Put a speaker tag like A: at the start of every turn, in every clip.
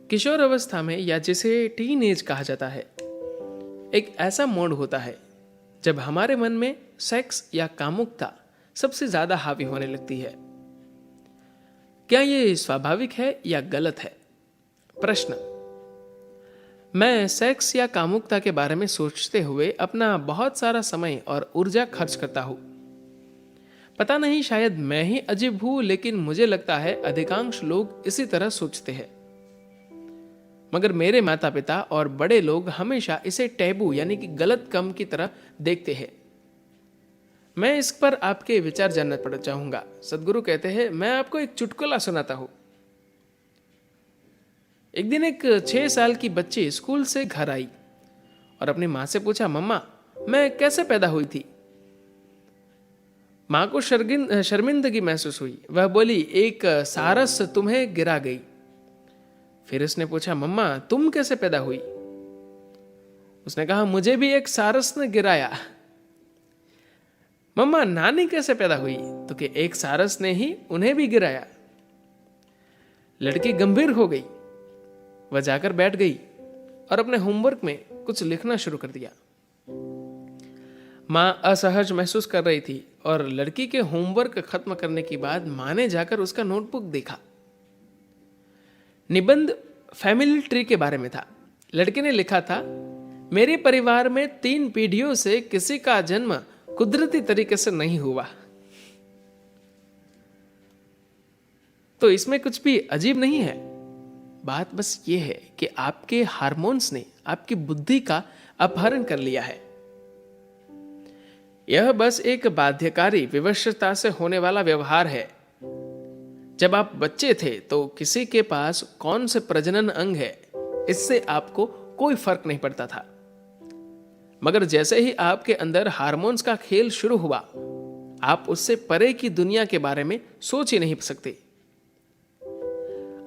A: किशोर अवस्था में या जिसे टीन एज कहा जाता है, एक ऐसा मोड़ होता है जब हमारे मन में सेक्स या कामुकता सबसे ज्यादा हावी होने लगती है। क्या ये स्वाभाविक है या गलत है? प्रश्न। मैं सेक्स या कामुकता के बारे में सोचते हुए अपना बहुत सारा समय और ऊर्जा खर्च करता हूं। पता नहीं, शायद मैं ही अजीब हूं, लेकिन मुझे लगता है अधिकांश लोग इसी तरह सोचते हैं। मगर मेरे माता पिता और बड़े लोग हमेशा इसे टैबू यानी कि गलत काम की तरह देखते हैं। मैं इस पर आपके विचार जानना पड़ चाहूंगा। सदगुरु कहते हैं, मैं आपको एक चुटकुला सुनाता हूं। एक दिन एक 6 साल की बच्ची स्कूल से घर आई और अपनी मां से पूछा, मम्मा, मैं कैसे पैदा हुई थी? मां को शर्मिंदगी महसूस हुई। वह बोली, एक सारस तुम्हें गिरा गई। फिर उसने पूछा, मम्मा, तुम कैसे पैदा हुई? उसने कहा, मुझे भी एक सारस ने गिराया। मम्मा, नानी कैसे पैदा हुई? तो कि एक सारस ने ही उन्हें भी गिराया। लड़की गंभीर हो गई। वह जाकर बैठ गई और अपने होमवर्क में कुछ लिखना शुरू कर दिया। मां असहज महसूस कर रही थी और लड़की के होमवर्क खत्म करने के बाद मां ने जाकर उसका नोटबुक देखा। निबंध फैमिली ट्री के बारे में था। लड़के ने लिखा था, मेरे परिवार में 3 पीढ़ियों से किसी का जन्म कुदरती तरीके से नहीं हुआ। तो इसमें कुछ भी अजीब नहीं है। बात बस ये है कि आपके हार्मोन्स ने आपकी बुद्धि का अपहरण कर लिया है। यह बस एक बाध्यकारी विवशता से होने वाला व्यवहार है। जब आप बच्चे थे तो किसी के पास कौन से प्रजनन अंग है, इससे आपको कोई फर्क नहीं पड़ता था। मगर जैसे ही आपके अंदर हार्मोन्स का खेल शुरू हुआ, आप उससे परे की दुनिया के बारे में सोच ही नहीं सकते।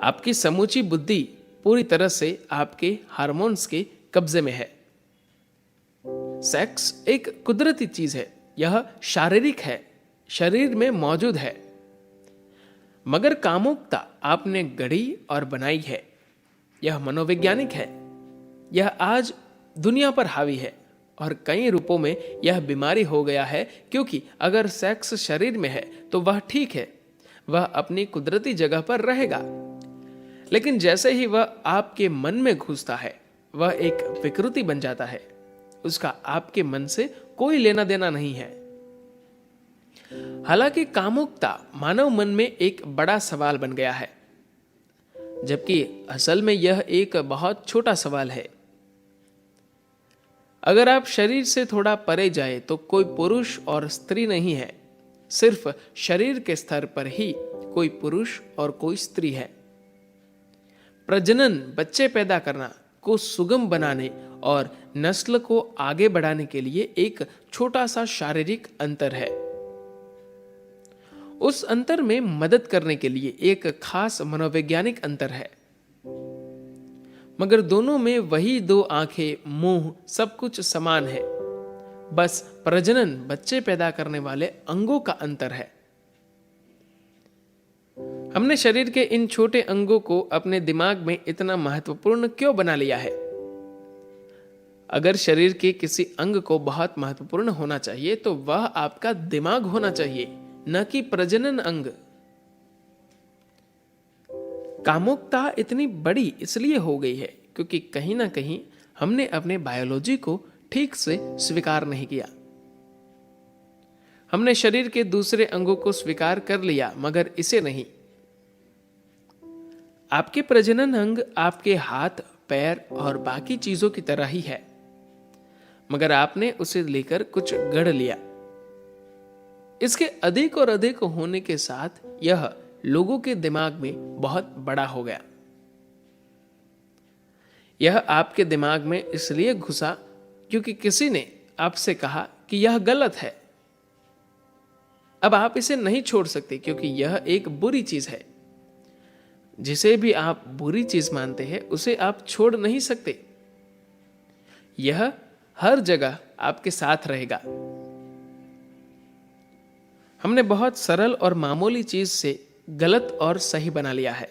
A: आपकी समूची बुद्धि पूरी तरह से आपके हार्मोन्स के कब्जे में है। सेक्स एक कुदरती चीज है। यह शारीरिक है, शरीर में मौजूद है। मगर कामुकता आपने गढ़ी और बनाई है। यह मनोवैज्ञानिक है। यह आज दुनिया पर हावी है और कई रूपों में यह बीमारी हो गया है, क्योंकि अगर सेक्स शरीर में है तो वह ठीक है, वह अपनी कुदरती जगह पर रहेगा। लेकिन जैसे ही वह आपके मन में घुसता है, वह एक विकृति बन जाता है। उसका आपके मन से कोई लेना देना नहीं है। हालांकि कामुकता मानव मन में एक बड़ा सवाल बन गया है, जबकि असल में यह एक बहुत छोटा सवाल है। अगर आप शरीर से थोड़ा परे जाए तो कोई पुरुष और स्त्री नहीं है। सिर्फ शरीर के स्तर पर ही कोई पुरुष और कोई स्त्री है। प्रजनन, बच्चे पैदा करना को सुगम बनाने और नस्ल को आगे बढ़ाने के लिए एक छोटा सा शारीरिक अंतर है। उस अंतर में मदद करने के लिए एक खास मनोवैज्ञानिक अंतर है। मगर दोनों में वही 2 आंखें, मुंह, सब कुछ समान है। बस प्रजनन, बच्चे पैदा करने वाले अंगों का अंतर है। हमने शरीर के इन छोटे अंगों को अपने दिमाग में इतना महत्वपूर्ण क्यों बना लिया है? अगर शरीर के किसी अंग को बहुत महत्वपूर्ण होना चाहिए तो वह आपका दिमाग होना चाहिए, न कि प्रजनन अंग। कामुकता इतनी बड़ी इसलिए हो गई है क्योंकि कहीं ना कहीं हमने अपने बायोलॉजी को ठीक से स्वीकार नहीं किया। हमने शरीर के दूसरे अंगों को स्वीकार कर लिया, मगर इसे नहीं। आपके प्रजनन अंग आपके हाथ, पैर और बाकी चीजों की तरह ही है, मगर आपने उसे लेकर कुछ गढ़ लिया। इसके अधिक और अधिक होने के साथ यह लोगों के दिमाग में बहुत बड़ा हो गया। यह आपके दिमाग में इसलिए घुसा क्योंकि किसी ने आपसे कहा कि यह गलत है। अब आप इसे नहीं छोड़ सकते क्योंकि यह एक बुरी चीज है। जिसे भी आप बुरी चीज मानते हैं उसे आप छोड़ नहीं सकते। यह हर जगह आपके साथ रहेगा। हमने बहुत सरल और मामूली चीज से गलत और सही बना लिया है।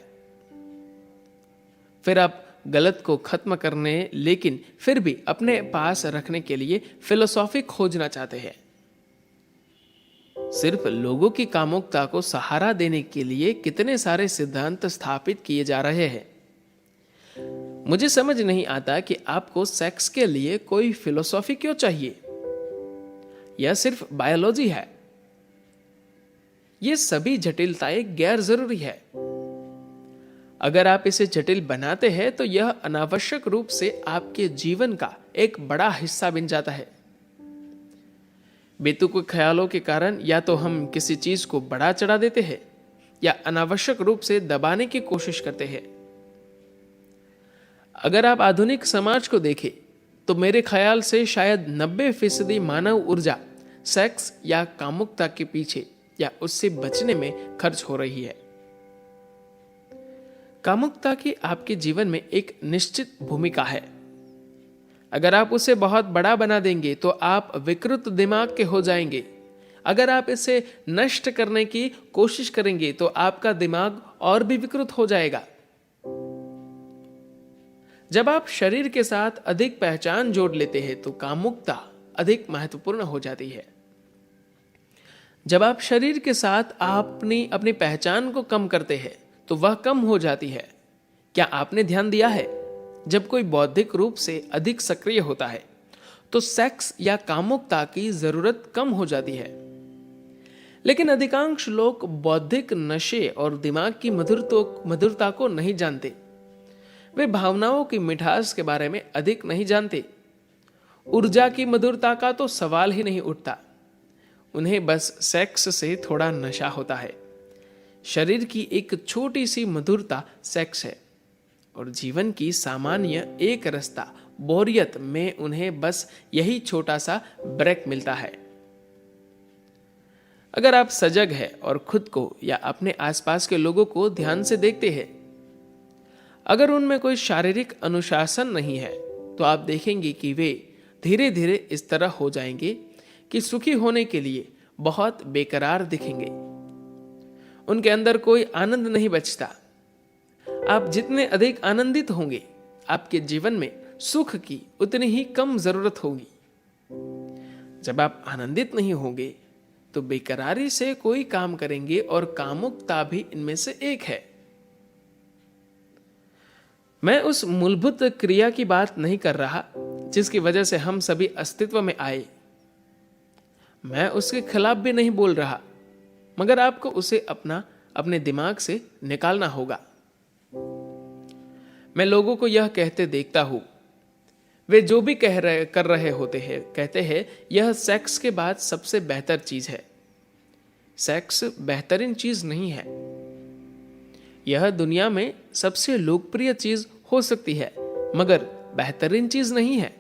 A: फिर आप गलत को खत्म करने लेकिन फिर भी अपने पास रखने के लिए फिलोसॉफी खोजना चाहते हैं। सिर्फ लोगों की कामुकता को सहारा देने के लिए कितने सारे सिद्धांत स्थापित किए जा रहे हैं। मुझे समझ नहीं आता कि आपको सेक्स के लिए कोई फिलोसॉफी क्यों चाहिए। यह सिर्फ बायोलॉजी है। ये सभी जटिलताएं गैर जरूरी है। अगर आप इसे जटिल बनाते हैं तो यह अनावश्यक रूप से आपके जीवन का एक बड़ा हिस्सा बन जाता है। बेतुके ख्यालों के कारण या तो हम किसी चीज को बढ़ा चढ़ा देते हैं या अनावश्यक रूप से दबाने की कोशिश करते हैं। अगर आप आधुनिक समाज को देखें तो मेरे ख्याल से शायद 90% मानव ऊर्जा सेक्स या कामुकता के पीछे या उससे बचने में खर्च हो रही है। कामुकता की आपके जीवन में एक निश्चित भूमिका है। अगर आप उसे बहुत बड़ा बना देंगे तो आप विकृत दिमाग के हो जाएंगे। अगर आप इसे नष्ट करने की कोशिश करेंगे तो आपका दिमाग और भी विकृत हो जाएगा। जब आप शरीर के साथ अधिक पहचान जोड़ लेते हैं तो कामुकता अधिक महत्वपूर्ण हो जाती है। जब आप शरीर के साथ अपनी पहचान को कम करते हैं तो वह कम हो जाती है। क्या आपने ध्यान दिया है, जब कोई बौद्धिक रूप से अधिक सक्रिय होता है तो सेक्स या कामुकता की जरूरत कम हो जाती है। लेकिन अधिकांश लोग बौद्धिक नशे और दिमाग की मधुरता को नहीं जानते। वे भावनाओं की मिठास के बारे में अधिक नहीं जानते। ऊर्जा की मधुरता का तो सवाल ही नहीं उठता। उन्हें बस सेक्स से थोड़ा नशा होता है। शरीर की एक छोटी सी मधुरता सेक्स है और जीवन की सामान्य एक रास्ता बोरियत में उन्हें बस यही छोटा सा ब्रेक मिलता है। अगर आप सजग हैं और खुद को या अपने आसपास के लोगों को ध्यान से देखते हैं, अगर उनमें कोई शारीरिक अनुशासन नहीं है तो आप देखेंगे कि वे धीरे धीरे इस तरह हो जाएंगे कि सुखी होने के लिए बहुत बेकरार दिखेंगे। उनके अंदर कोई आनंद नहीं बचता। आप जितने अधिक आनंदित होंगे, आपके जीवन में सुख की उतनी ही कम जरूरत होगी। जब आप आनंदित नहीं होंगे तो बेकरारी से कोई काम करेंगे और कामुकता भी इनमें से एक है। मैं उस मूलभूत क्रिया की बात नहीं कर रहा जिसकी वजह से हम सभी अस्तित्व में आए। मैं उसके खिलाफ भी नहीं बोल रहा, मगर आपको उसे अपने दिमाग से निकालना होगा। मैं लोगों को यह कहते देखता हूं, वे जो भी कर रहे होते हैं, कहते हैं यह सेक्स के बाद सबसे बेहतर चीज है। सेक्स बेहतरीन चीज नहीं है। यह दुनिया में सबसे लोकप्रिय चीज हो सकती है, मगर बेहतरीन चीज नहीं है।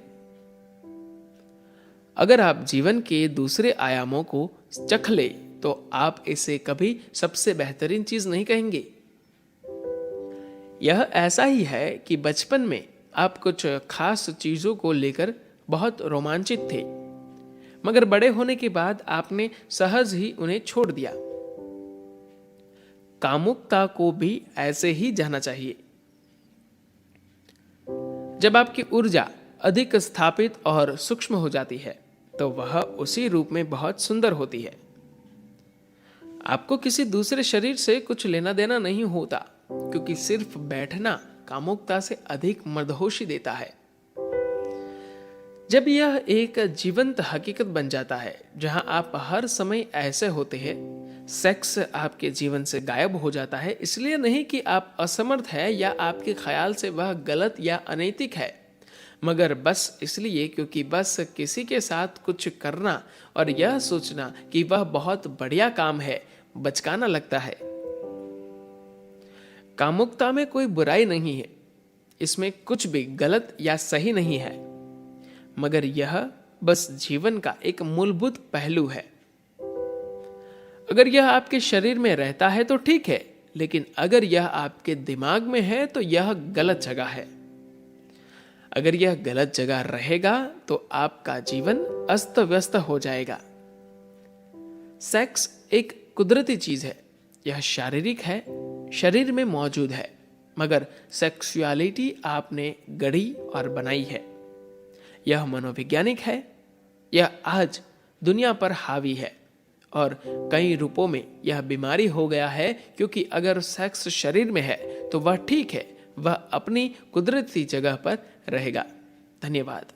A: अगर आप जीवन के दूसरे आयामों को चख ले तो आप इसे कभी सबसे बेहतरीन चीज नहीं कहेंगे। यह ऐसा ही है कि बचपन में आप कुछ खास चीजों को लेकर बहुत रोमांचित थे, मगर बड़े होने के बाद आपने सहज ही उन्हें छोड़ दिया। कामुकता को भी ऐसे ही जाना चाहिए। जब आपकी ऊर्जा अधिक स्थापित और सूक्ष्म हो जाती है तो वह उसी रूप में बहुत सुंदर होती है। आपको किसी दूसरे शरीर से कुछ लेना देना नहीं होता, क्योंकि सिर्फ बैठना कामुकता से अधिक मदहोशी देता है। जब यह एक जीवंत हकीकत बन जाता है जहां आप हर समय ऐसे होते हैं, सेक्स आपके जीवन से गायब हो जाता है। इसलिए नहीं कि आप असमर्थ हैं या आपके ख्याल से वह गलत या अनैतिक है, मगर बस इसलिए क्योंकि बस किसी के साथ कुछ करना और यह सोचना कि वह बहुत बढ़िया काम है बचकाना लगता है। कामुकता में कोई बुराई नहीं है, इसमें कुछ भी गलत या सही नहीं है, मगर यह बस जीवन का एक मूलभूत पहलू है। अगर यह आपके शरीर में रहता है तो ठीक है, लेकिन अगर यह आपके दिमाग में है तो यह गलत जगह है। अगर यह गलत जगह रहेगा तो आपका जीवन अस्त व्यस्त हो जाएगा। सेक्स एक कुदरती चीज है। यह शारीरिक है, शरीर में मौजूद है, मगर सेक्सुअलिटी आपने गढ़ी और बनाई है। यह मनोवैज्ञानिक है। यह आज दुनिया पर हावी है और कई रूपों में यह बीमारी हो गया है, क्योंकि अगर सेक्स शरीर में है तो वह ठीक है, वह अपनी कुदरती जगह पर रहेगा। धन्यवाद।